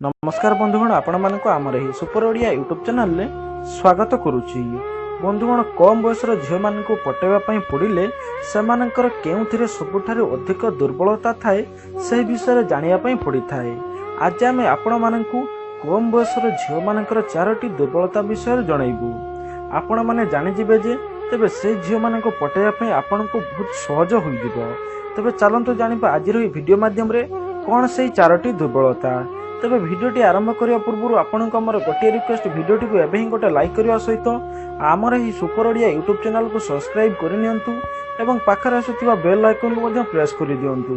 नमस्कार बंधुगण आपण मानक आमर ही सुपरओडिया यूट्यूब चैनल रे स्वागत करुच्ची। बंधुगण कम बयसर झील मान पटेवाई पड़े से केउथिरे सबुठारु अधिक दुर्बलता थाए से विषय जानियापाई पड़ी थाए। आज आम आपण मानक कम बयसर झील मान 4टी दुर्बलता विषय जनइबू। आपण माने जानिजिबे जे तेबे से झील मान पटेवाई आपण को बहुत सहज होइजिबो। तेबे चलंतु जानिबा आज वीडियो माध्यम रे कौन से 4टी दुर्बलता। तेबे वीडियोटी आरंभ करने पूर्व आपको आमर गोटे रिक्वेस्ट वीडियोटी को एवं गोटे लाइक करने सहित आमर ही सुपर ओडिया यूट्यूब चैनल को सब्सक्राइब करनियंतु एवं पाखर आसुथिबा बेल आइकन को मध्य प्रेस कर दियंतु।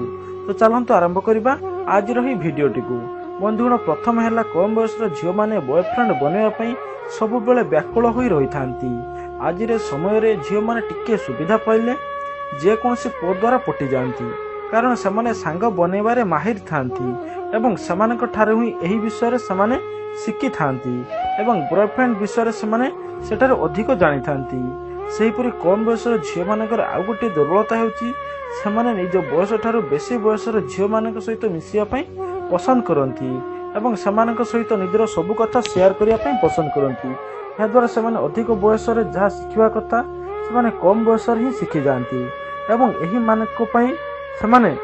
तो चलंतु आरंभ करबा आज रही वीडियोटी को। बंधुगण प्रथम है कम बयसर झील मैंने बॉयफ्रेंड बनवाई सब बेले व्याकुल हो रही था। आज समय झील मैंने टिके सुविधा पाइले जेकोसी पुओ द्वारा पटी जाती कारण से सांग बनइबारे माहिर थांती एवं समानक ठारे ही एही विषय से शिखी थांती एवं बॉयफ्रेंड विषय से अधिक जानी थांती। सेहीपरि कम बयसर झील मानकर आउ गोटे दुर्बलता होउची से निज बयस ठारू बेसी बयसर झील मानक सहित मिसिया पई पसंद करती एवं समानक सहित निजर सब कथा शेयर करिया पई पसंद करती। या द्वारा से अधिक बयस जहाँ शिखिबा कथा से कम बयस ही शिखि जाती एवं एही मानक पई से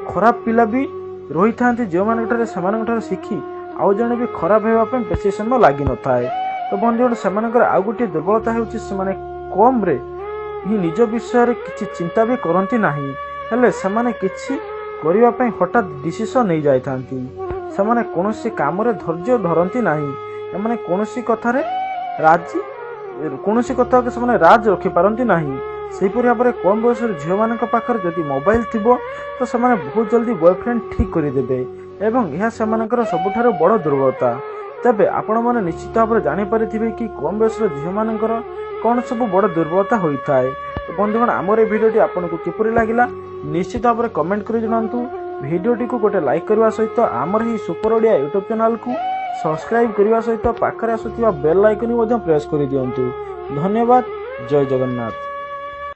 खराब पिला भी रही था जो मान शिखी आउ जड़े भी खराब होगापी बेसी समय लगी न थाए। तो बंधुगण से आउ गोटे दुर्बलता होउची से कम रे ही निज विषय किसी चिंता भी करती नहीं हेले से किसी करने हठात डिसीजन नहीं जाई थांती। से कौन काम धैर्य धरती नहीं एमाने कौन कथार राजी कौन कथा के राज रखी पारती नहीं। सेहीपरि भाव में कम बयस झील मान पाखर जदि मोबाइल थिबो तो से बहुत जल्दी बॉयफ्रेंड ठीक करदेवे एवं यह सेमानकर सबुठारु बड़ दुर्बलता। तेबे आपण माने निश्चित भाव में जानीपारे कि कम बयस झील मानकर कौन सब बड़ दुर्बलता होता है। तो बंधुगण आमर भिडियोटी आपको किपरि लागिला निश्चित भाव में कमेंट कर जनातु। भिडियोटी को गोटे लाइक करने सहित आमर ही सुपर ओडिया यूट्यूब चैनल को सब्सक्राइब करने सहित पाखरे आसुथिबा बेल आइकन प्रेस कर दियंतु। धन्यवाद। जय जगन्नाथ।